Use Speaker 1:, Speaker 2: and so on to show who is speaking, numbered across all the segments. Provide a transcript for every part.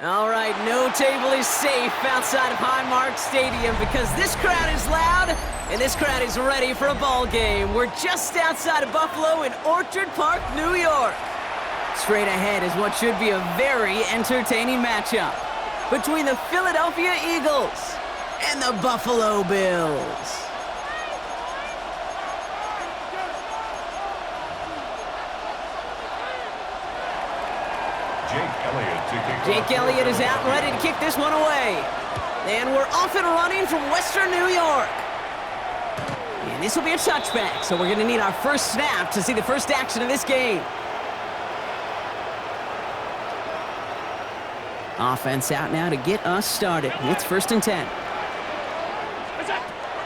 Speaker 1: All right, no table is safe outside of Highmark Stadium because this crowd is loud and this crowd is ready for a ball game. We're just outside of Buffalo in Orchard Park, New York. Straight ahead is what should be a very entertaining matchup between the Philadelphia Eagles and the Buffalo Bills. Jake Elliott is out and ready to kick this one away. And we're off and running from Western New York. And this will be a touchback, so we're going to need our first snap to see the first action of this game. Offense out now to get us started. It's 1st and 10.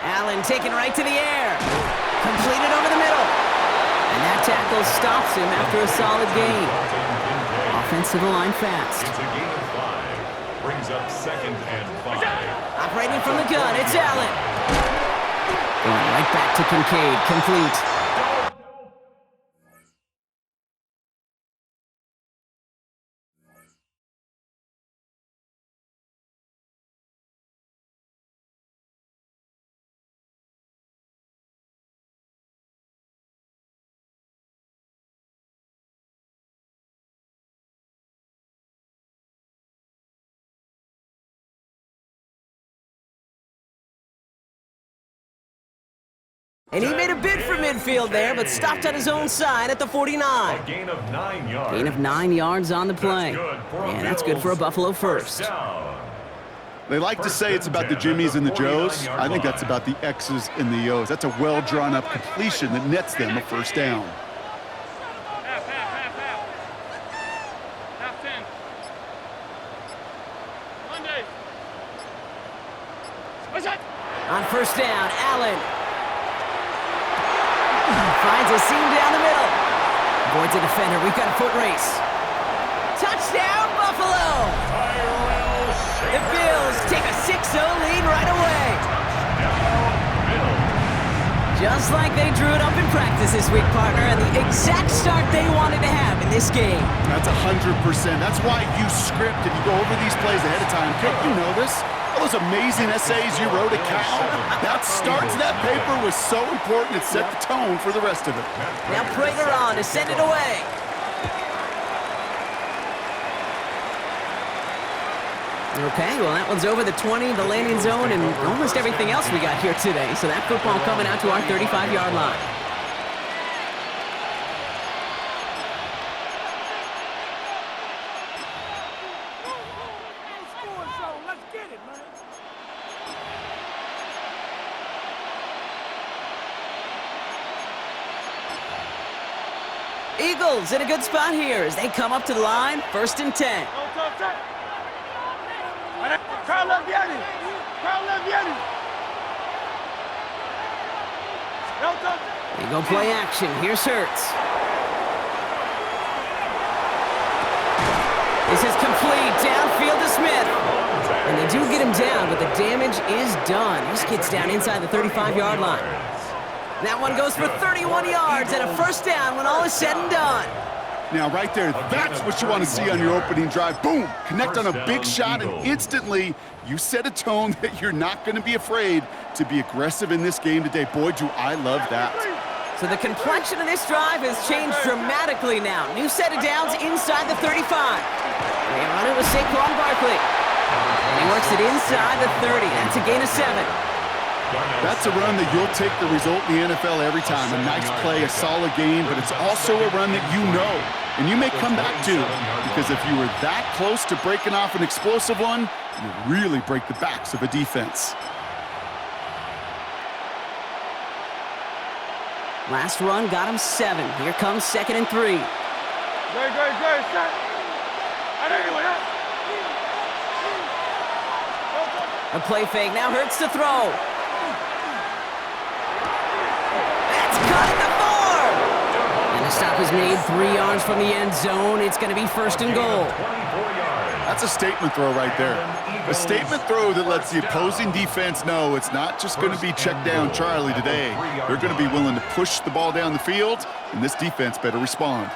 Speaker 1: Allen taken right to the air. Completed over the middle. And that tackle stops him after a solid gain. Offensive line fast.
Speaker 2: It's a gain of 5. Brings up 2nd and 5.
Speaker 1: Operating from the gun, it's Allen. Going right back to Kincaid, complete. And he made a bid for midfield there, but stopped on his own side at the 49.
Speaker 2: A gain of 9 yards.
Speaker 1: Gain of 9 yards on the play. That's good for a Buffalo first.
Speaker 3: They like to say it's about the Jimmies and the Joes. I think that's about the X's and the O's. That's a well-drawn-up completion that nets them a first down.
Speaker 1: On first down, Allen finds a seam down the middle. Avoids a defender. We've got a foot race. Touchdown, Buffalo! The Bills take a 6-0 lead right away. Just like they drew it up in practice this week, partner, and the exact start they wanted to have in this game.
Speaker 3: That's 100%. That's why you script and you go over these plays ahead of time. Can't you know this? All those amazing essays you wrote at Cal, that start to that paper was so important. It set the tone for the rest of it.
Speaker 1: Now Prater on to send it away. Okay, well, that one's over the 20, the landing zone, and almost everything else we got here today. So that football coming out to our 35-yard line. Eagles in a good spot here as they come up to the line, 1st and 10. They go play action. Here's Hurts. This is complete. Downfield to Smith. And they do get him down, but the damage is done. This gets down inside the 35-yard line. That one goes for 31 yards and a first down when all is said and done.
Speaker 3: Now, right there, that's what you want to see on your opening drive. Boom! Connect on a big shot, and instantly you set a tone that you're not going to be afraid to be aggressive in this game today. Boy, do I love that.
Speaker 1: So the complexion of this drive has changed dramatically now. New set of downs inside the 35. They run it with Saquon Barkley. And he works it inside the 30. That's a gain of 7.
Speaker 3: That's a run that you'll take the result in the NFL every time. A nice play, a solid game, but it's also a run that you know and you may come back to, because if you were that close to breaking off an explosive one, you really break the backs of a defense.
Speaker 1: Last run got him 7. Here comes 2nd and 3. A play fake, now Hurts to throw. That's caught at the 4. And the stop is made 3 yards from the end zone. It's going to be 1st and goal.
Speaker 3: That's a statement throw right there. A statement throw that lets the opposing defense know it's not just going to be check down Charlie today. They're going to be willing to push the ball down the field, and this defense better respond.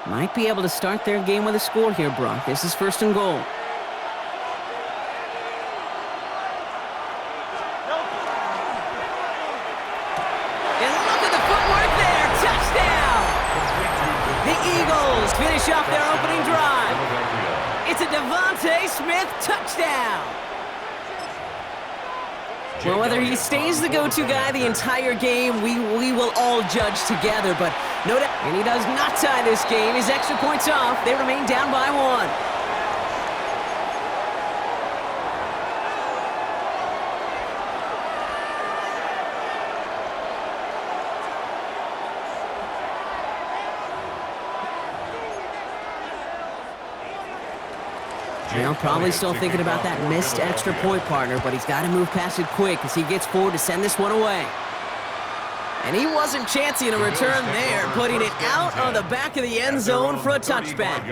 Speaker 1: Might be able to start their game with a score here, Brock. This is 1st and goal. And look at the footwork there. Touchdown! The Eagles finish off their opening drive. It's a Devontae Smith touchdown. Well, whether he stays the go-to guy the entire game, we will all judge together, but no doubt. And he does not tie this game. His extra points off. They remain down by 1. Well, probably still thinking about that missed extra point, partner, but he's got to move past it quick as he gets forward to send this one away. And he wasn't chancing a return there, putting it out on the back of the end zone for a touchback.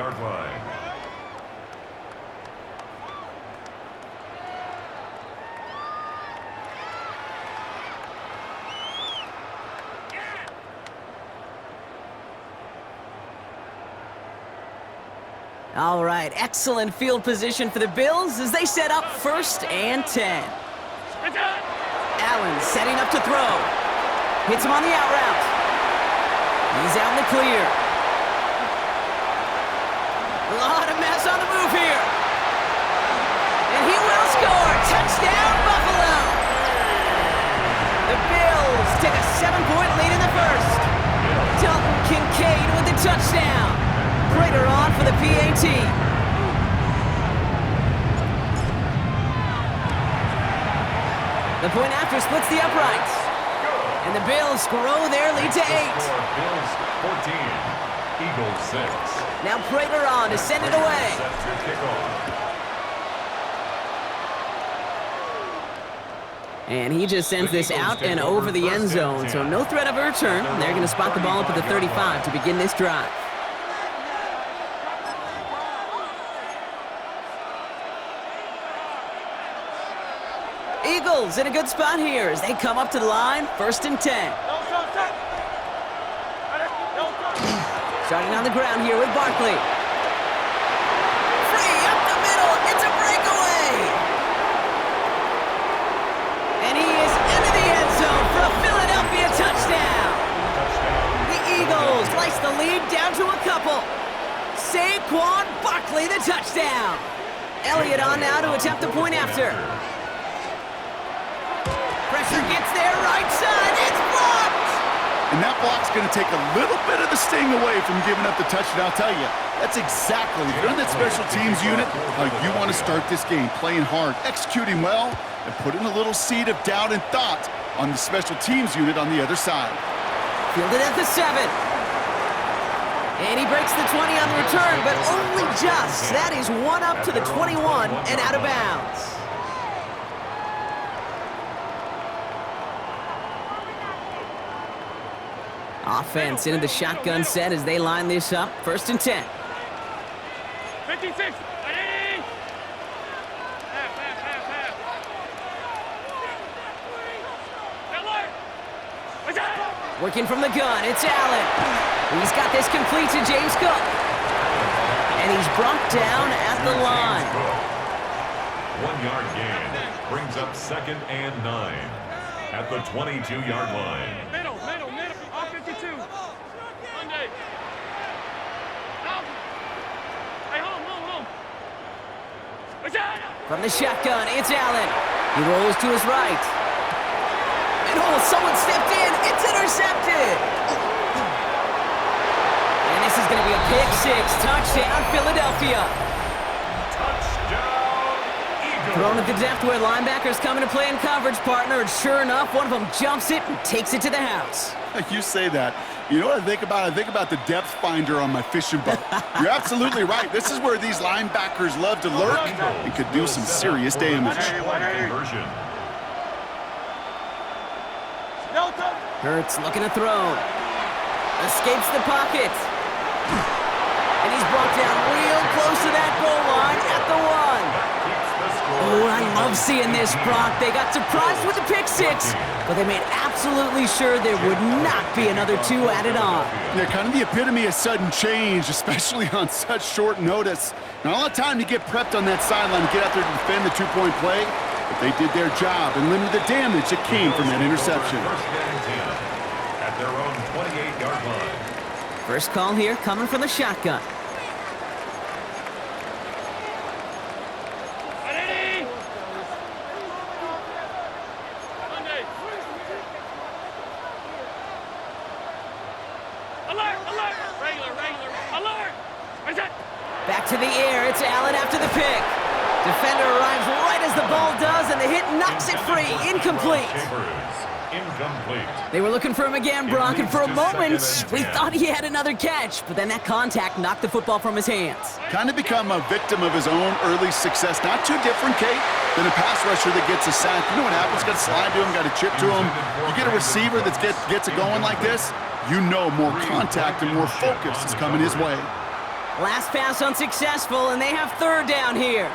Speaker 1: All right, excellent field position for the Bills as they set up 1st and 10. Allen setting up to throw. Hits him on the out route. He's out in the clear. A lot of mess on the move here. And he will score. Touchdown, Buffalo. The Bills take a 7-point lead in the 1st. Dalton Kincaid with the touchdown. Prater on for the PAT. The point after splits the uprights. And the Bills grow their lead to 8.
Speaker 2: Bills 14, Eagles 6.
Speaker 1: Now Prater on to send it away. And he just sends this out and over the end zone, so no threat of a return. They're going to spot the ball up at the 35 to begin this drive. Eagles in a good spot here as they come up to the line, 1st and 10. Starting on the ground here with Barkley. Free up the middle, it's a breakaway! And he is into the end zone for a Philadelphia touchdown! The Eagles slice the lead down to a couple. Saquon Barkley the touchdown! Elliott on now to attempt the point after. Pressure gets there, right side, it's blocked!
Speaker 3: And that block's going to take a little bit of the sting away from giving up the touchdown. I'll tell you, that's exactly, if you're in that special teams unit, how you want to start this game, playing hard, executing well, and putting a little seed of doubt and thought on the special teams unit on the other side.
Speaker 1: Fielded at the 7. And he breaks the 20 on the return, but only just. That is one up to the 21 and out of bounds. Offense into the shotgun set as they line this up. 1st and 10.
Speaker 4: 56.
Speaker 1: Working from the gun, it's Allen. He's got this complete to James Cook. And he's brought down at the line.
Speaker 2: 1-yard gain brings up 2nd and 9 at the 22-yard line.
Speaker 4: Middle. All 52. Monday. Hey, home.
Speaker 1: From the shotgun, it's Allen. He rolls to his right. And someone stepped in. It's intercepted. And this is going to be a pick 6. Touchdown, Philadelphia.
Speaker 2: Touchdown, Eagles.
Speaker 1: Thrown at the depth where linebackers come into play in coverage, partner. And sure enough, one of them jumps it and takes it to the house.
Speaker 3: You say that. You know what I think about? I think about the depth finder on my fishing boat. You're absolutely right. This is where these linebackers love to lurk and could do some serious damage.
Speaker 2: Conversion.
Speaker 1: Hurts looking to throw. Escapes the pocket. And he's brought down real close to that goal line at the 1. Oh, I love love seeing this, Brock. They got surprised with the pick six, but they made absolutely sure there would not be another 2 added on.
Speaker 3: Yeah, kind of the epitome of sudden change, especially on such short notice. Not a lot of time to get prepped on that sideline to get out there to defend the 2-point play, but they did their job and limited the damage that came from that interception.
Speaker 2: First and 10 at their own 28-yard line.
Speaker 1: First call here coming from the shotgun.
Speaker 4: Ready? Monday. Alert! Alert! Regular! Alert! What is that?
Speaker 1: Back to the air. It's Allen after the pick. Defender arrives right as the ball does, and the hit knocks it free. Incomplete.
Speaker 2: Incomplete.
Speaker 1: They were looking for him again, Brock, and for a moment, we thought he had another catch, but then that contact knocked the football from his hands.
Speaker 3: Kind of become a victim of his own early success. Not too different, Kate, than a pass rusher that gets a sack. You know what happens? Got to slide to him, got to chip to him. You get a receiver that gets it going like this, you know more contact and more focus is coming his way.
Speaker 1: Last pass unsuccessful, and they have third down here.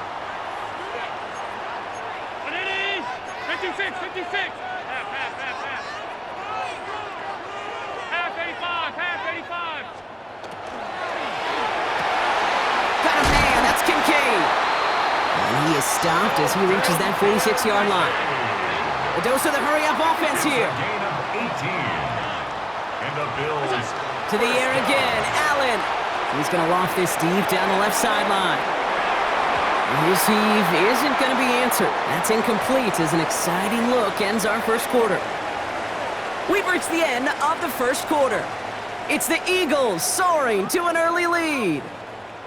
Speaker 4: Ready? 56! Half. Half 85!
Speaker 1: Got a man, that's Kincaid. And he is stopped as he reaches that 46-yard line. A dose of the hurry-up offense here.
Speaker 2: Gain of 18. And the Bills.
Speaker 1: To the air again, Allen. He's going to loft this deep down the left sideline. His heave isn't going to be answered. That's incomplete as an exciting look ends our first quarter. We've reached the end of the first quarter. It's the Eagles soaring to an early lead.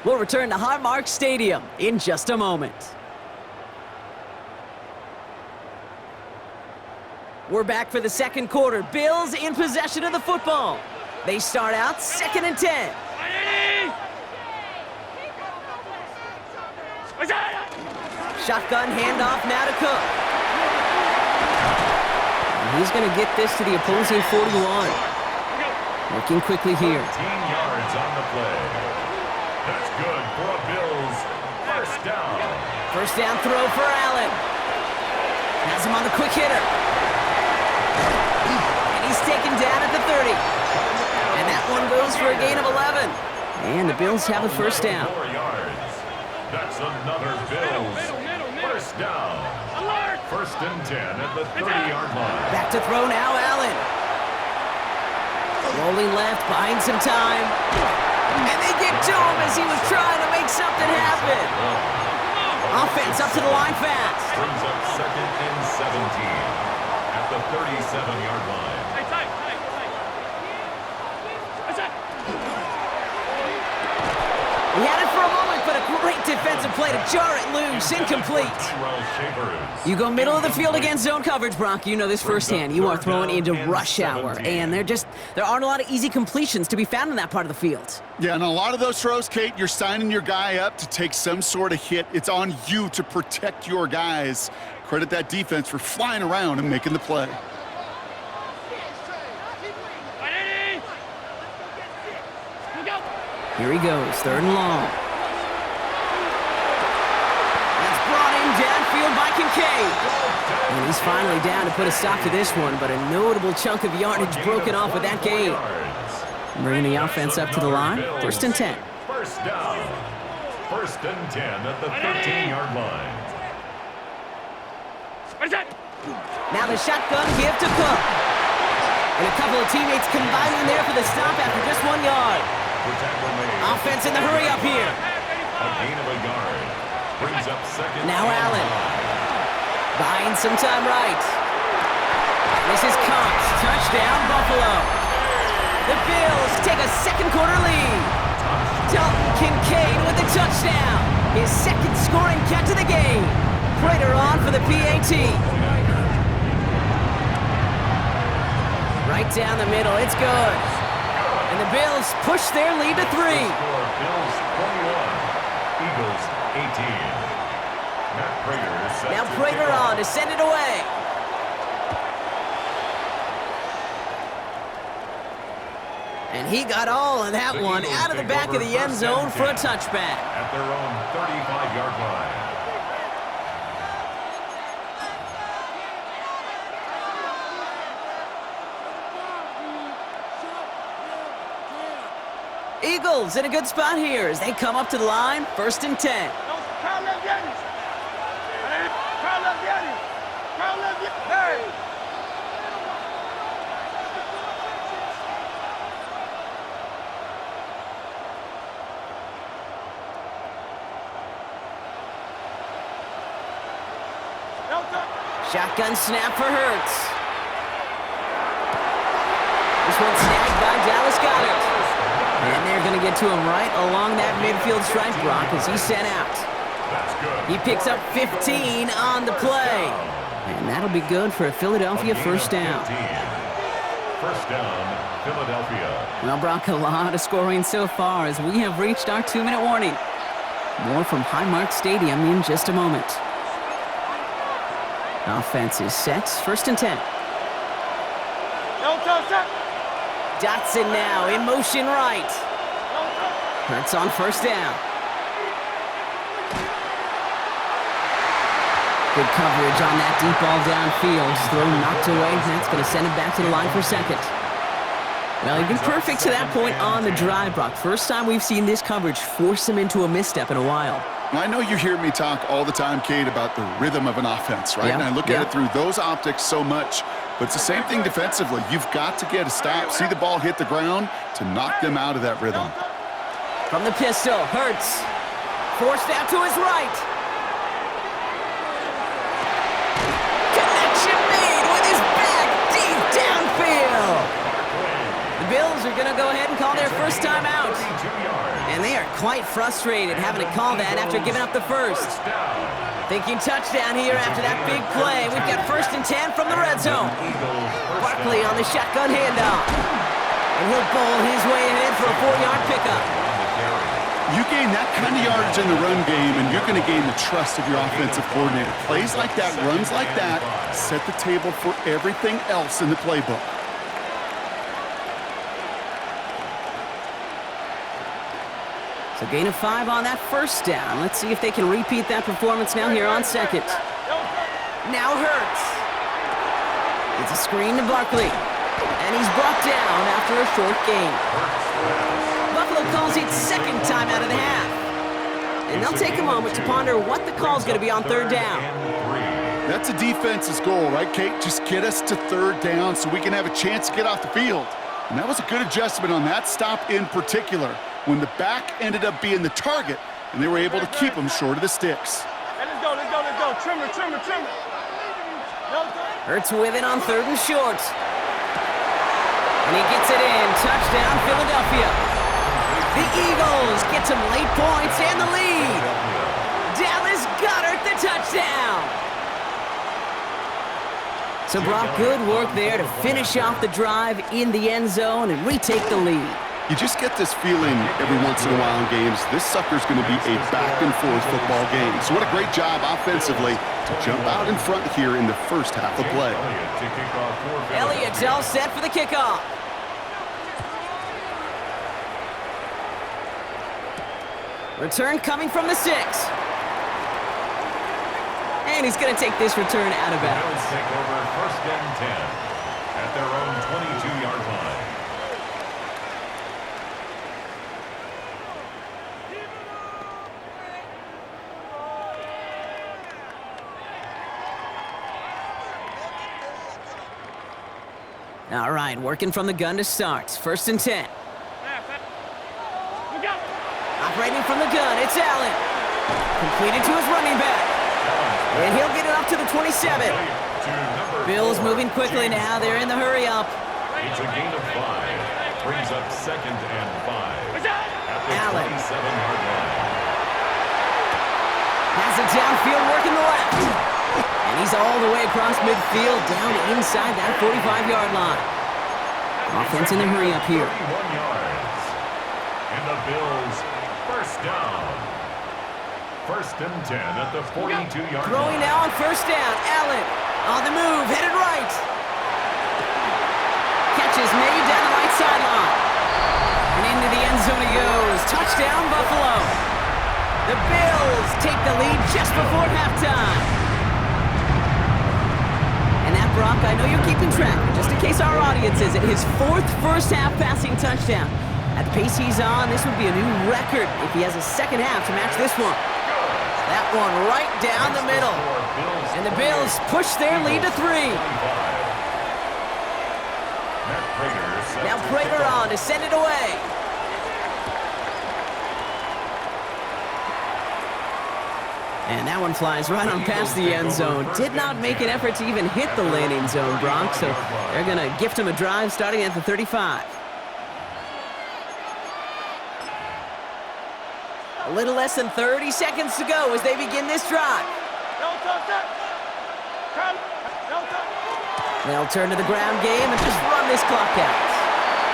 Speaker 1: We'll return to Highmark Stadium in just a moment. We're back for the second quarter. Bills in possession of the football. They start out 2nd and 10.
Speaker 4: Ready? What's that?
Speaker 1: Shotgun handoff now to Cook. And he's going to get this to the opposing 41. Working quickly here.
Speaker 2: 13 yards on the play. That's good for a Bills first down.
Speaker 1: First down throw for Allen. Has him on the quick hitter. And he's taken down at the 30. And that one goes for a gain of 11. And the Bills have a first down.
Speaker 2: 4 yards. That's another Bills first down.
Speaker 4: Alert!
Speaker 2: First and 10 at the 30-yard line.
Speaker 1: Back to throw now, Allen. Rolling left, buying some time. And they get to him as he was trying to make something happen. Offense up to the line fast.
Speaker 2: Brings up 2nd and 17 at the 37-yard line.
Speaker 4: Hey, tight. What's that?
Speaker 1: He had it for a moment, but a great defensive play to jar it loose. Incomplete. You go middle of the field against zone coverage, Brock. You know this firsthand. You are throwing into rush hour, and there aren't a lot of easy completions to be found in that part of the field.
Speaker 3: Yeah, and a lot of those throws, Kate, you're signing your guy up to take some sort of hit. It's on you to protect your guys. Credit that defense for flying around and making the play.
Speaker 4: Ready? Go!
Speaker 1: Here he goes, 3rd and long. That's brought in downfield by Kincaid. And he's finally down to put a stop to this one, but a notable chunk of yardage broken off with that gain. Bringing the offense up to the line, 1st and 10.
Speaker 2: First down. 1st and 10 at the 13-yard line.
Speaker 4: What's that?
Speaker 1: Now the shotgun give to Cook. And a couple of teammates combining there for the stop after just 1 yard. Offense in the hurry up here.
Speaker 2: A gain of a yard. Brings up 2nd.
Speaker 1: Now Allen. Buying some time right. This is Cox. Touchdown, Buffalo. The Bills take a second quarter lead. Dalton Kincaid with the touchdown. His 2nd scoring catch of the game. Prater on for the PAT. Right down the middle. It's good. And the Bills push their lead to 3.
Speaker 2: Bills 21, Eagles 18. Matt Prater is set
Speaker 1: Now
Speaker 2: to
Speaker 1: Prater
Speaker 2: kick off.
Speaker 1: on to send it away. And he got all of that one out of the back of the end zone for a touchback.
Speaker 2: At their own 35-yard line.
Speaker 1: Eagles in a good spot here as they come up to the line, 1st and 10. Shotgun snap for Hurts. This one's snagged by Dallas Goedert. And they're going to get to him right along that midfield stripe, Brock, as he's sent out. He picks up 15 on the play. And that'll be good for a Philadelphia first down.
Speaker 2: First down, Philadelphia.
Speaker 1: Well, Brock, a lot of scoring so far as we have reached our 2-minute warning. More from Highmark Stadium in just a moment. Offense is set, 1st and 10. Dotson now in motion right. Hurts on 1st down. Good coverage on that deep ball downfield. Throw knocked away. That's going to send him back to the line for 2nd. Well, he's been perfect to that point on the drive, Brock. First time we've seen this coverage force him into a misstep in a while.
Speaker 3: I know you hear me talk all the time, Kate, about the rhythm of an offense, right?
Speaker 1: Yeah,
Speaker 3: and I look at it through those optics so much. But it's the same thing defensively. You've got to get a stop, see the ball hit the ground to knock them out of that rhythm.
Speaker 1: From the pistol, Hurts. Forced out to his right. Connection made with his back deep downfield. The Bills are going to go ahead and call their first timeout. And they are quite frustrated having to call that after giving up the first. Thinking touchdown here after that big play. We've got 1st and 10 from the red zone. Barkley on the shotgun handoff. And he'll bowl his way ahead for a 4-yard pickup.
Speaker 3: You gain that kind of yardage in the run game, and you're going to gain the trust of your offensive coordinator. Plays like that, runs like that, set the table for everything else in the playbook.
Speaker 1: So gain of 5 on that 1st down. Let's see if they can repeat that performance now here on 2nd. Now Hurts. It's a screen to Barkley. And he's brought down after a short gain. Buffalo calls it 2nd time out of the half. And they'll take a moment to ponder what the call's going to be on 3rd down.
Speaker 3: That's a defense's goal, right, Kate? Just get us to 3rd down so we can have a chance to get off the field. And that was a good adjustment on that stop in particular, when the back ended up being the target, and they were able to keep him short of the sticks.
Speaker 4: Hey, let's go. Trimmer.
Speaker 1: Hurts with it on 3rd and short. And he gets it in. Touchdown, Philadelphia. The Eagles get some late points and the lead. Dallas Goedert the touchdown. So Brock, good work there to finish off the drive in the end zone and retake the lead.
Speaker 3: You just get this feeling every once in a while in games, this sucker's going to be a back-and-forth football game. So what a great job offensively to jump out in front here in the first half of play.
Speaker 1: Elliott's all set for the kickoff. Return coming from the 6. And he's going to take this return out of bounds.
Speaker 2: Bills take over 1st and 10 at their own 22-yard line.
Speaker 1: All right, working from the gun to start. 1st and 10. Operating from the gun, it's Allen. Completed to his running back. And he'll get it up to the 27. Bills moving quickly now. They're in the hurry-up.
Speaker 2: It's a gain of 5. Brings up 2nd and 5 at the
Speaker 1: Allen.
Speaker 2: 27-yard line.
Speaker 1: Has it downfield, working the left. And he's all the way across midfield, down inside that 45-yard line. Offense in the hurry-up here.
Speaker 2: 31 yards. And the Bills, first down. 1st and 10 at the 42-yard line.
Speaker 1: Throwing now on 1st down. Allen on the move, headed right. Catch is made down the right sideline. And into the end zone he goes. Touchdown, Buffalo. The Bills take the lead just before halftime. And that, Brock, I know you're keeping track, but just in case our audience isn't, his 4th first-half passing touchdown. At the pace he's on, this would be a new record if he has a second half to match this one. That one right down the middle. And the Bills push their lead to 3. Now Prater on to send it away. And that one flies right on past the end zone. Did not make an effort to even hit the landing zone, Bronx, so they're going to gift him a drive starting at the 35. A little less than 30 seconds to go as they begin this drive. They'll turn to the ground game and just run this clock out.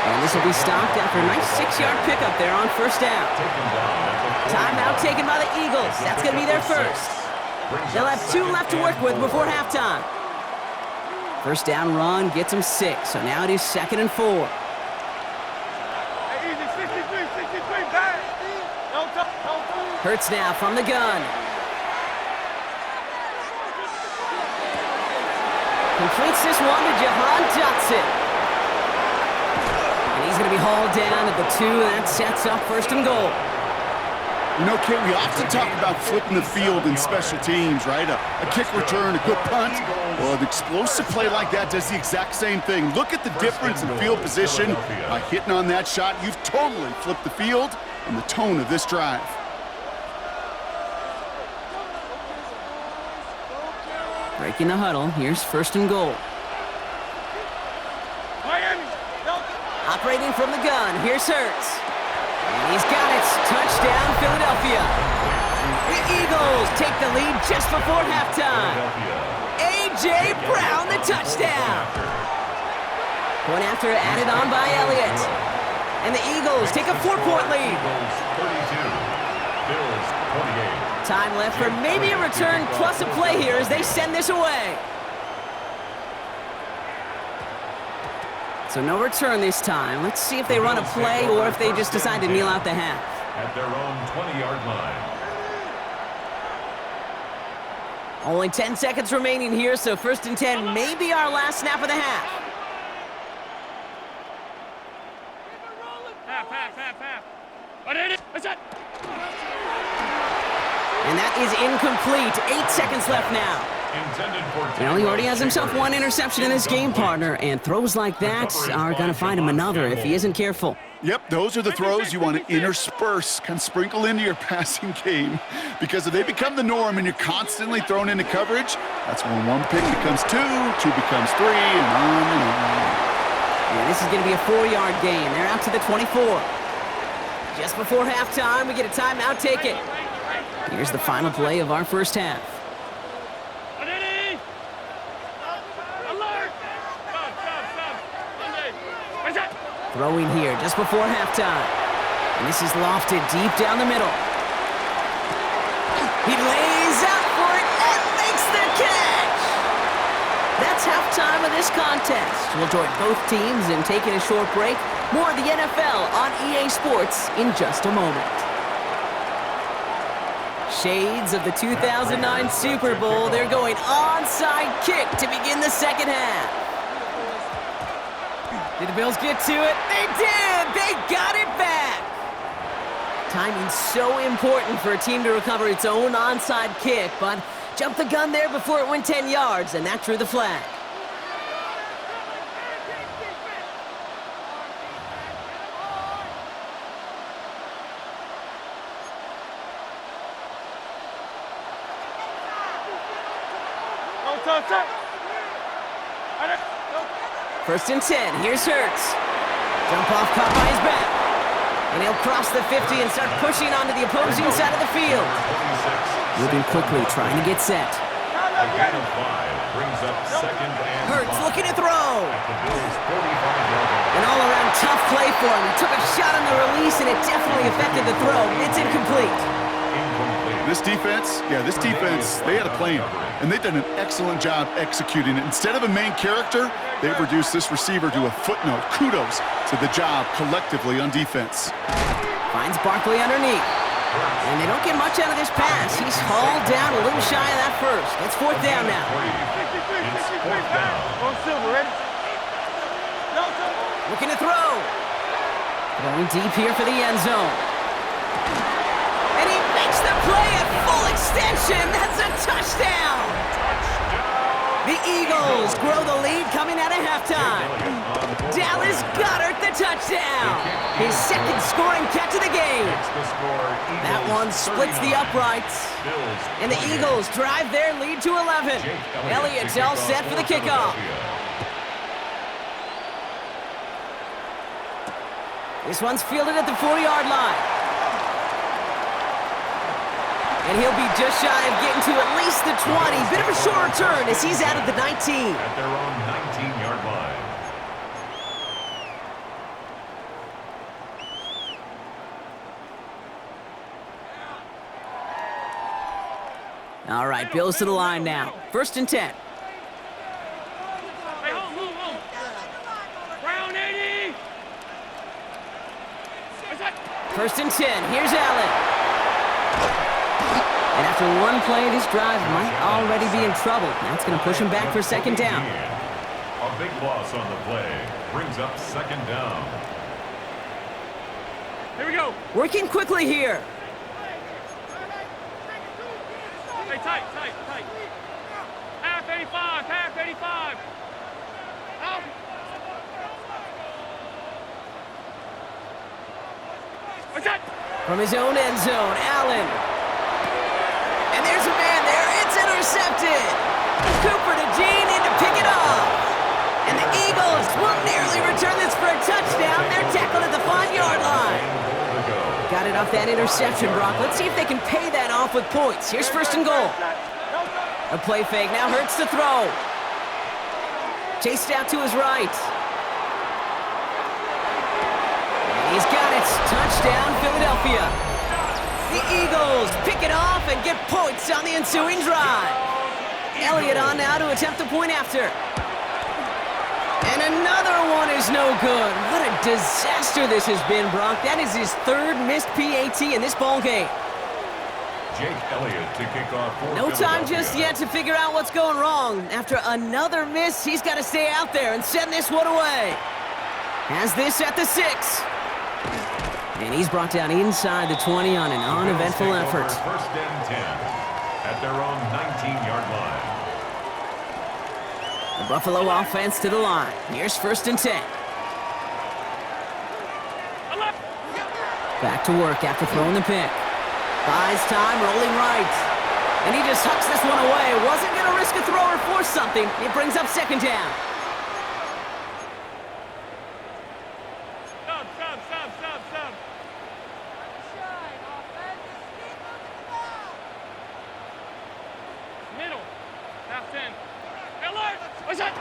Speaker 1: And this will be stopped after a nice 6-yard pickup there on first down. Timeout taken by the Eagles. That's going to be their first. They'll have 2 left to work with before halftime. First down run gets them 6, so now it is 2nd and 4. Hurts now from the gun. Completes this one to Jahan Johnson. And he's going to be hauled down at the 2, and that sets up 1st and goal.
Speaker 3: You know, Kate, we often talk about flipping the field in special teams, right? A kick return, a good punt. Well, an explosive play like that does the exact same thing. Look at the difference in field position. By hitting on that shot, you've totally flipped the field and the tone of this drive.
Speaker 1: Breaking the huddle, here's 1st and goal. Operating from the gun, here's Hurts. And he's got it. Touchdown, Philadelphia. The Eagles take the lead just before halftime. A.J. Brown, the touchdown. Point after added on by Elliott. And the Eagles take a 4-point lead. Time left for maybe a return plus a play here as they send this away. So no return this time. Let's see if they run a play or if they just decide to kneel out the half.
Speaker 2: At their own 20-yard line.
Speaker 1: Only 10 seconds remaining here, so 1st and 10 may be our last snap of the half.
Speaker 4: Half. What is it? What's that?
Speaker 1: And that is incomplete. 8 seconds left now. Well, he already has himself 1 interception in this game, partner, and throws like that are going to find him another if he isn't careful.
Speaker 3: Yep, those are the throws you want to intersperse, kind of sprinkle into your passing game, because if they become the norm and you're constantly thrown into coverage, that's when 1 pick becomes 2, 2 becomes 3, and on and on.
Speaker 1: Yeah, this is going to be a 4-yard gain. They're out to the 24. Just before halftime, we get a timeout taken. Here's the final play of our first half. Throwing here just before halftime. And this is lofted deep down the middle. He lays out for it and makes the catch! That's halftime of this contest. We'll join both teams in taking a short break. More of the NFL on EA Sports in just a moment. Shades of the 2009 Super Bowl. They're going onside kick to begin the second half. Did the Bills get to it? They did! They got it back! Timing's so important for a team to recover its own onside kick, but jumped the gun there before it went 10 yards, and that drew the flag. First and 10, here's Hurts. Jump off caught by his back. And he'll cross the 50 and start pushing onto the opposing side of the field. Moving quickly, trying to get set.
Speaker 2: A gain of 5 brings up 2nd and 5.
Speaker 1: Hurts looking to throw.
Speaker 2: At the Bills' 45-yard
Speaker 1: An all-around tough play for him. He took a shot on the release, and it definitely affected the throw. It's incomplete.
Speaker 3: This defense, they had a plan, and they've done an excellent job executing it. Instead of a main character, they've reduced this receiver to a footnote. Kudos to the job collectively on defense.
Speaker 1: Finds Barkley underneath. And they don't get much out of this pass. He's hauled down a little shy of that first. It's 4th down now.
Speaker 2: It's 4th down.
Speaker 1: Looking to throw. Going deep here for the end zone. And he makes the play at full extension. That's a touchdown. The Eagles grow the lead coming out of halftime. Dallas Goedert the touchdown. His second scoring catch of the game. That one splits the uprights. And the Eagles drive their lead to 11. Elliott's all set for the kickoff. This one's fielded at the 40-yard line. And he'll be just shy of getting to at least the 20. Bit of a short return as he's out of the 19.
Speaker 2: At their own 19-yard line.
Speaker 1: All right, Bills to the line now. 1st and 10.
Speaker 4: Hey, hold. Brown 80.
Speaker 1: 1st and 10. Here's Allen. And after one play, this drive might already be in trouble. That's going to push him back for 2nd down.
Speaker 2: A big loss on the play brings up 2nd down.
Speaker 4: Here we go.
Speaker 1: Working quickly here.
Speaker 4: Hey, tight. Half 85. Out. What's that?
Speaker 1: From his own end zone, Allen. And there's a man there. It's intercepted. Cooper to Gene in to pick it up. And the Eagles will nearly return this for a touchdown. They're tackled at the 5-yard line. Got it off that interception, Brock. Let's see if they can pay that off with points. Here's 1st and goal. A play fake now hurts to throw. Chased out to his right. And he's got it. Touchdown, Philadelphia. The Eagles pick it off and get points on the ensuing drive. Elliott on now to attempt the point after. And another one is no good. What a disaster this has been, Brock. That is his 3rd missed PAT in this ball game.
Speaker 2: Jake Elliott to kick off for
Speaker 1: No time just yet to figure out what's going wrong. After another miss, he's got to stay out there and send this one away. Has this at the 6. And he's brought down inside the 20 on an uneventful effort.
Speaker 2: 1st and 10 at their own 19-yard line.
Speaker 1: The Buffalo offense to the line. Here's 1st and 10. Back to work after throwing the pick. Buys time, rolling right. And he just hucks this one away. Wasn't going to risk a throw or force something. It brings up 2nd down.
Speaker 4: Sub. Middle. Half 10. Alert! What's that?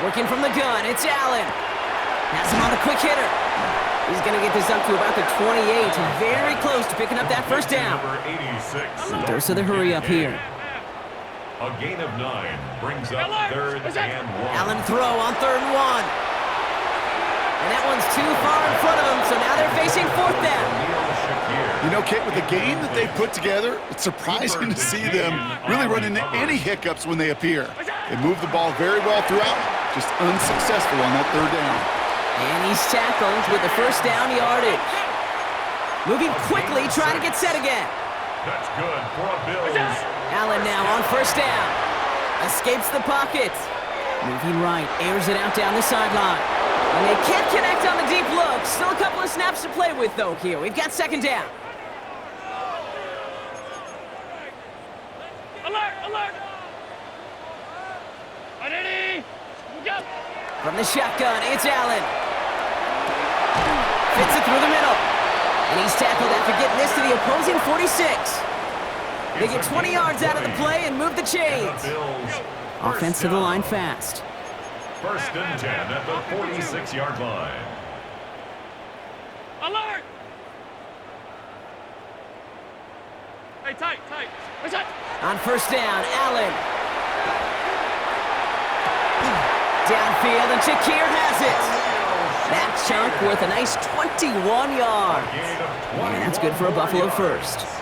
Speaker 1: Working from the gun, it's Allen. Has him on the quick hitter. He's going to get this up to about the 28. Very close to picking up that 1st down.
Speaker 2: Number 86.
Speaker 1: Dose of the hurry up here.
Speaker 2: A gain of 9 brings up 3rd and 1.
Speaker 1: Allen throw on 3rd and 1. And that one's too far in front of him, so now they're facing 4th down.
Speaker 3: You know, Kate, with the game that they've put together, it's surprising to see them really run into any hiccups when they appear. They move the ball very well throughout, just unsuccessful on that 3rd down.
Speaker 1: And he's tackled with the 1st down yardage. Moving quickly, trying to get set again.
Speaker 2: That's good for a Bills.
Speaker 1: Allen now on 1st down. Escapes the pocket. Moving right, airs it out down the sideline. And they can't connect on the deep look. Still a couple of snaps to play with, though, here. We've got 2nd down.
Speaker 4: Alert! Ready? Go!
Speaker 1: From the shotgun, it's Allen. Fits it through the middle. And he's tackled after getting this to the opposing 46. They get 20 yards out of the play and move the chains. Offense to the line fast.
Speaker 2: 1st and 10 at the 46-yard line.
Speaker 4: Alert! Hey, tight. What's that?
Speaker 1: On 1st down, Allen. Downfield, and Shakir has it. That chunk worth a nice 21 yards. And that's good for a Buffalo 1st.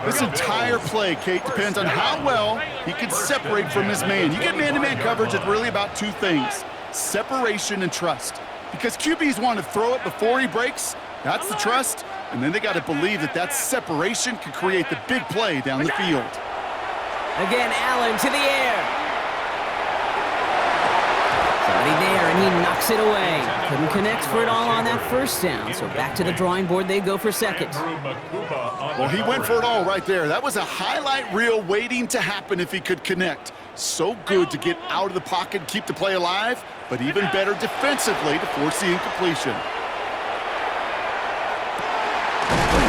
Speaker 3: This entire play, Kate, depends on how well he can separate from his man. You get man-to-man coverage, it's really about 2 things: separation and trust. because QBs want to throw it before he breaks. That's the trust. And then they got to believe that that separation can create the big play down the field.
Speaker 1: Again, Allen to the air. Somebody there, and he knocks it away. Couldn't connect for it all on that first down, so back to the drawing board they go for second.
Speaker 3: Well, he went for it all right there. That was a highlight reel waiting to happen if he could connect. So good to get out of the pocket and keep the play alive, but even better defensively to force the incompletion.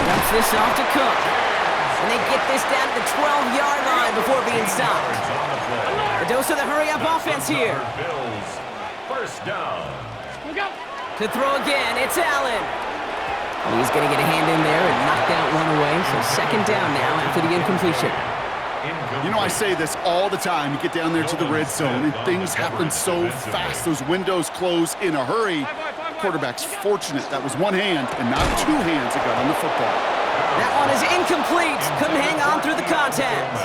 Speaker 1: Dumps this off to Cook. And they get this down to the 12-yard line before being stopped. A dose of the hurry-up offense here.
Speaker 2: First down.
Speaker 1: To throw again, it's Allen. Well, he's going to get a hand in there and knock that one away. So second down now after the incompletion.
Speaker 3: You know, I say this all the time. You get down there to the red zone, and things happen so fast. Those windows close in a hurry. The quarterback's fortunate that was one hand and not two hands that got on the football.
Speaker 1: That one is incomplete. Couldn't hang on through the contact.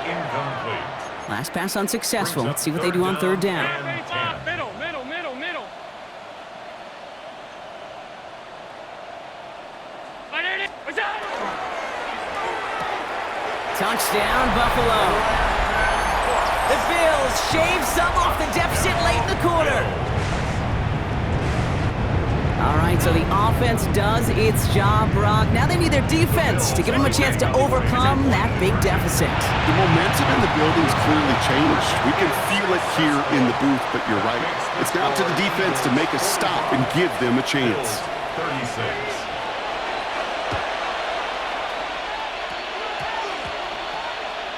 Speaker 2: Incomplete.
Speaker 1: Last pass unsuccessful. Let's see what they do on third down.
Speaker 4: Middle.
Speaker 1: Touchdown, Buffalo. The Bills shave some off the deficit late in the quarter. All right, so the offense does its job, Brock. Now they need their defense to give them a chance to overcome that big deficit.
Speaker 3: The momentum in the building's clearly changed. We can feel it here in the booth, but you're right. It's now to the defense to make a stop and give them a chance.
Speaker 2: 36.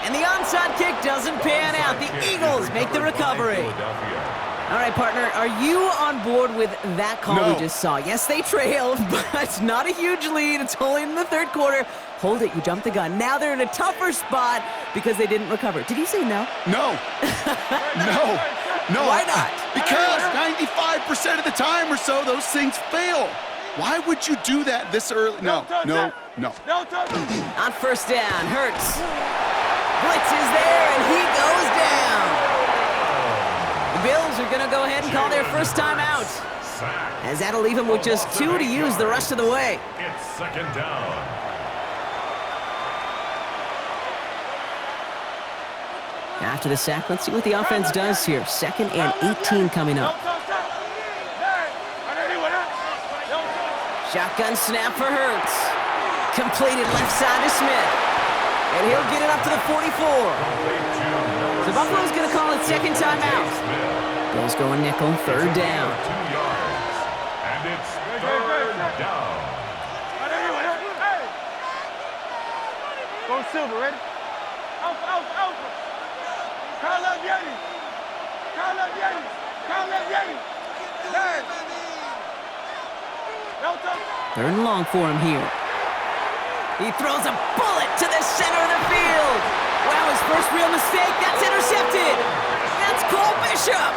Speaker 1: And the onside kick doesn't pan out. The Eagles make the recovery. All right, partner, are you on board with that call
Speaker 3: No.
Speaker 1: we just saw? Yes, they trailed, but it's not a huge lead. It's only in the third quarter. Hold it, you jumped the gun. Now they're in a tougher spot because they didn't recover. Did you say no?
Speaker 3: No. No.
Speaker 1: Why not?
Speaker 3: Because 95% of the time or so, those things fail. Why would you do that this early? No.
Speaker 1: On first down, Hurts. Blitz is there, and he goes down. The Bills are going to go ahead and call their first time out, as that'll leave them with just 2 to use the rest of the way.
Speaker 2: It's second down.
Speaker 1: After the sack, let's see what the offense does here. 2nd and 18 coming up. Shotgun snap for Hurts. Completed left side to Smith. And he'll get it up to the 44. So Buffalo's going to call it second time out. Bills going nickel, third down.
Speaker 2: 2 yards. And it's third down.
Speaker 4: Go Silver, ready? Out. Call up Yeti.
Speaker 1: Third and long for him here. He throws a bullet to the center of the field. Wow, his first real mistake. That's intercepted. That's Cole Bishop.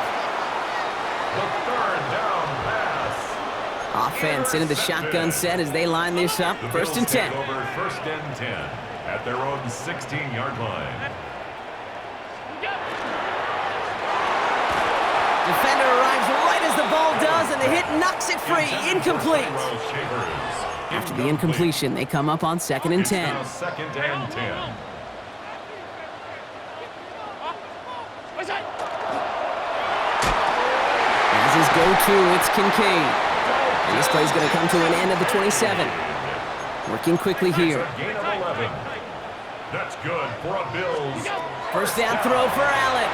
Speaker 2: The third down pass.
Speaker 1: Offense into the shotgun set as they line this up.
Speaker 2: The
Speaker 1: First and
Speaker 2: Bills
Speaker 1: 10.
Speaker 2: take over first and 10 at their own 16-yard line.
Speaker 1: Defender arrives right as the ball does, and the hit knocks it free. Incomplete. After the incompletion, they come up on 2nd and 10.
Speaker 2: Now second and 10.
Speaker 1: As his go-to, it's Kincaid. And this play's going to come to an end at the 27. Working quickly here.
Speaker 2: Gain of 11. That's good for a Bills.
Speaker 1: First down throw for Allen.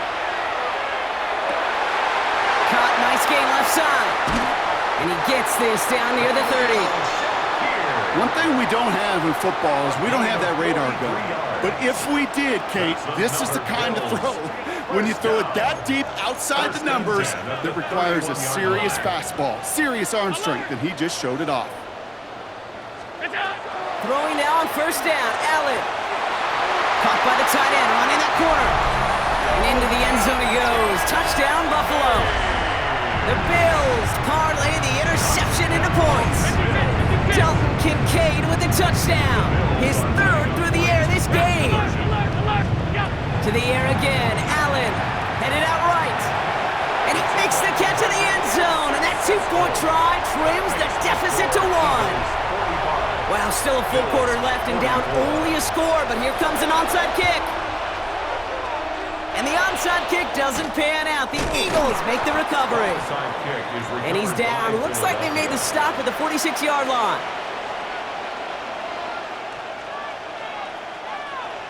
Speaker 1: Caught, nice gain left side. And he gets this down near the 30.
Speaker 3: One thing we don't have in football is we don't have that radar gun. But if we did, Kate, this is the kind of throw. When you throw it that deep outside the numbers, that requires a serious fastball, serious arm strength, and he just showed it off.
Speaker 1: Throwing now on first down, Allen. Caught by the tight end, running that corner. And into the end zone he goes. Touchdown, Buffalo. The Bills parlay the interception into points. Dalton Kincaid with the touchdown. His third through the air this game. To the air again, Allen headed out right. And he Makes the catch in the end zone, and that two-point try trims the deficit to 1. Wow, still a full quarter left and down only a score, but here comes an onside kick. And the onside kick doesn't pan out. The Eagles make the recovery. And he's down. Looks like they made the stop at the 46-yard line.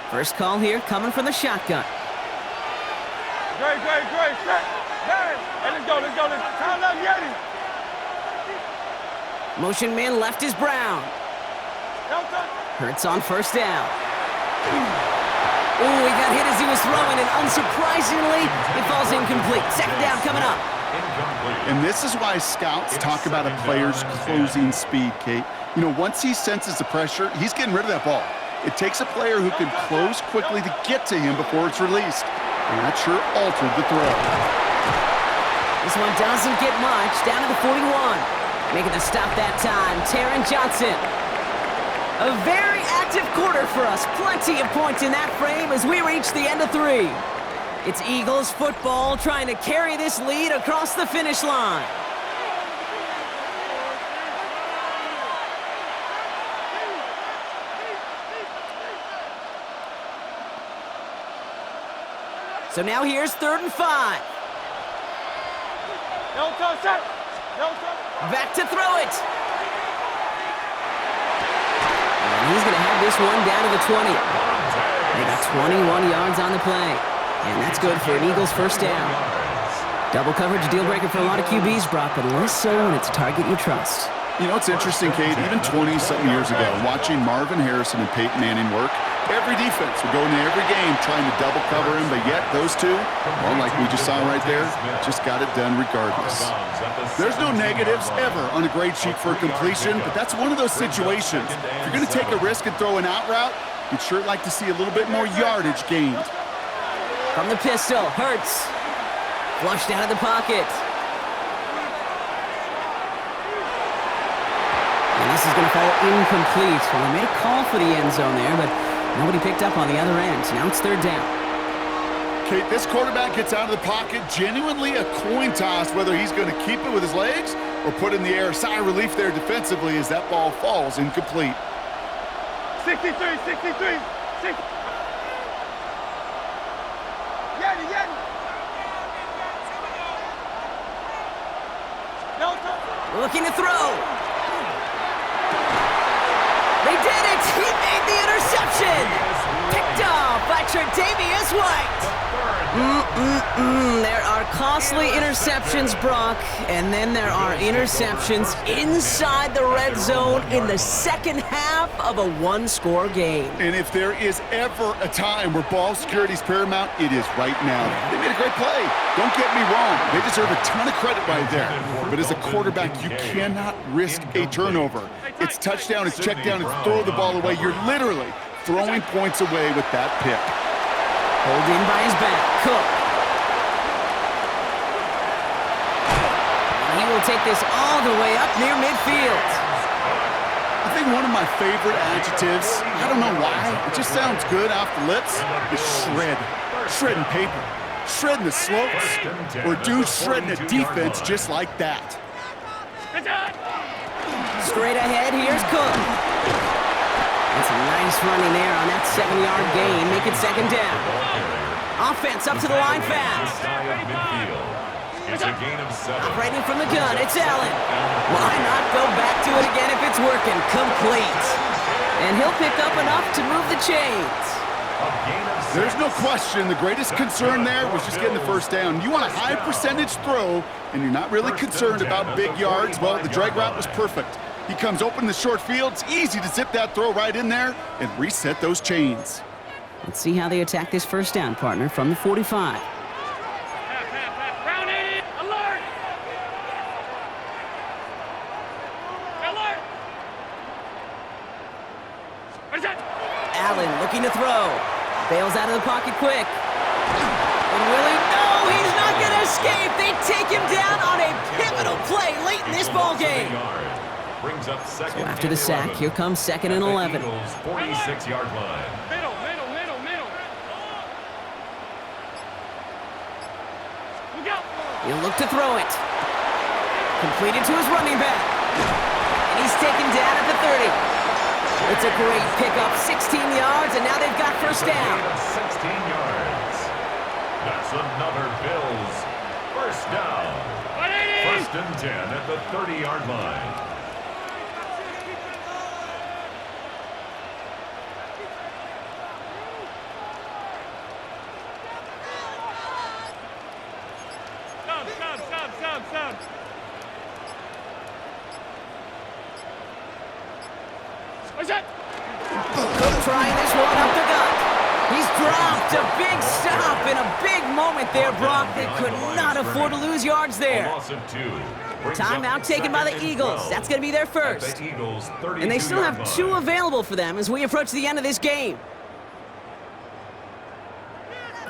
Speaker 1: First call here coming from the shotgun.
Speaker 4: Great. Set. Hey, let's go. Time up, Yeti.
Speaker 1: Motion man left is Brown. Hurts on first down. Ooh, he got hit as he was throwing, and unsurprisingly, it falls incomplete. Second down coming up.
Speaker 3: And this is why scouts talk about a player's closing speed, Kate. You know, once he senses the pressure, he's getting rid of that ball. It takes a player who can close quickly to get to him before it's released. And that sure altered the throw.
Speaker 1: This one doesn't get much. Down to the 41. Making the stop that time, Taron Johnson. A very active quarter for us. Plenty of points in that frame as we reach the end of 3. It's Eagles football trying to carry this lead across the finish line. So now here's 3rd and 5. Back to throw it. And he's going to have this one down to the 20. They got 21 yards on the play. And that's good for an Eagles first down. Double coverage, deal breaker for a lot of QBs, Brock, but less so when it's a target you trust.
Speaker 3: You know, it's interesting, Kate, even 20-something years ago, watching Marvin Harrison and Peyton Manning work, every defense would go into every game trying to double cover him, but yet those two, well, like we just saw right there, just got it done regardless. There's no negatives ever on a grade sheet for a completion, but that's one of those situations. If you're going to take a risk and throw an out route, you'd sure like to see a little bit more yardage gained.
Speaker 1: From the pistol, Hurts. Flushed out of the pocket. And this is going to fall incomplete. Well, they made a call for the end zone there, but nobody picked up on the other end. Now it's 3rd down.
Speaker 3: Kate, this quarterback gets out of the pocket, genuinely a coin toss whether he's going to keep it with his legs or put in the air. Sigh of relief there defensively as that ball falls incomplete.
Speaker 4: 63. Yeti.
Speaker 1: Looking to throw. They did it! He made the interception! Picked off by Tre'Davious White! There are costly interceptions, Brock, and then there are interceptions inside the red zone in the second half of a one-score game.
Speaker 3: And if there is ever a time where ball security is paramount, it is right now. They made a great play. Don't get me wrong. They deserve a ton of credit right there. But as a quarterback, you cannot risk a turnover. It's touchdown, it's check down, it's throw the ball away. You're literally throwing points away with that pick.
Speaker 1: Hold in by his back, Cook. And he will take this all the way up near midfield.
Speaker 3: I think one of my favorite adjectives, I don't know why, it just sounds good off the lips, is shred. Shredding paper, shredding the slopes, or dude shredding a defense just like that.
Speaker 1: Straight ahead, here's Cook. That's a nice running there on that 7-yard gain. Make it 2nd down. Offense up to the line fast. Operating from the gun, it's Allen. Why not go back to it again if it's working? Complete. And he'll pick up enough to move the chains.
Speaker 3: There's no question. The greatest concern there was just getting the first down. You want a high percentage throw, and you're not really concerned about big yards. Well, the drag route was perfect. He comes open in the short field. It's easy to zip that throw right in there and reset those chains.
Speaker 1: Let's see how they attack this first down, partner, from the 45. Allen looking to throw. Bails out of the pocket quick. And Willie, no, he's not going to escape. They take him down on a pivotal play late in this ball game. So after the sack, here comes 2nd and 11.
Speaker 2: 46-yard line.
Speaker 4: Middle.
Speaker 1: He'll look to throw it. Completed to his running back. And he's taken down at the 30. It's a great pickup, 16 yards, and now they've got first down.
Speaker 2: 16 yards. That's another Bills first down. First and 10 at the 30-yard line.
Speaker 4: Stop. What's that?
Speaker 1: Cook trying this one up the gut. He's dropped a big stop in a big moment there, Brock. They could not afford to lose yards there. Timeout taken by the Eagles. That's going to be their first. And they still have 2 available for them as we approach the end of this game.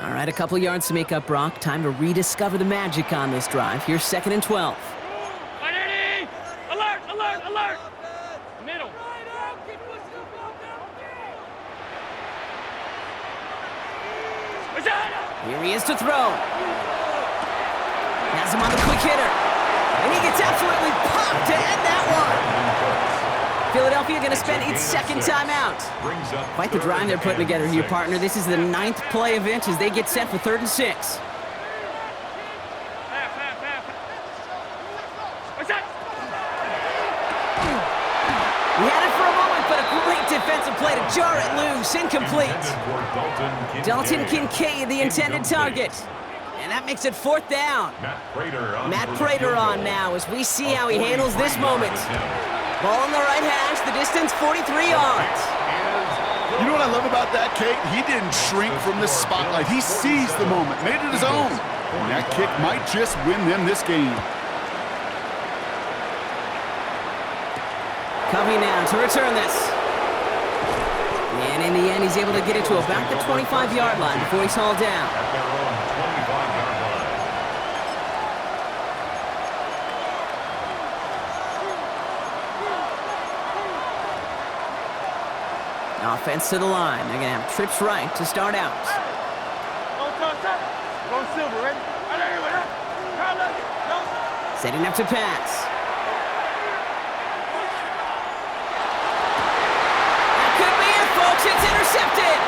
Speaker 1: All right, a couple yards to make up, Brock. Time to rediscover the magic on this drive. Here's 2nd and 12.
Speaker 4: Alert! Middle.
Speaker 1: Here he is to throw. Has him on the quick hitter. And he gets absolutely popped to end that one. Philadelphia going to spend its second timeout. Quite the drive they're putting together here, partner. This is the 9th play of it as they get set for 3rd and 6. We had it for a moment, but a great defensive play to jar it loose. Incomplete. Dalton Kincaid, the intended target. And that makes it 4th down. Matt Prater on now as we see how he handles this moment. Ball on the right hash, the distance 43 yards.
Speaker 3: You know what I love about that, Kate? He didn't shrink from the spotlight. He seized the moment, made it his own. And that kick might just win them this game.
Speaker 1: Covey now to return this. And in the end, he's able to get it to about the 25-yard line before he's hauled down.
Speaker 2: At their own 25-yard line.
Speaker 1: Offense to the line. They're going to have trips right to start out.
Speaker 4: Go Silver, ready?
Speaker 1: Setting up to pass. That could be it, folks. It's intercepted.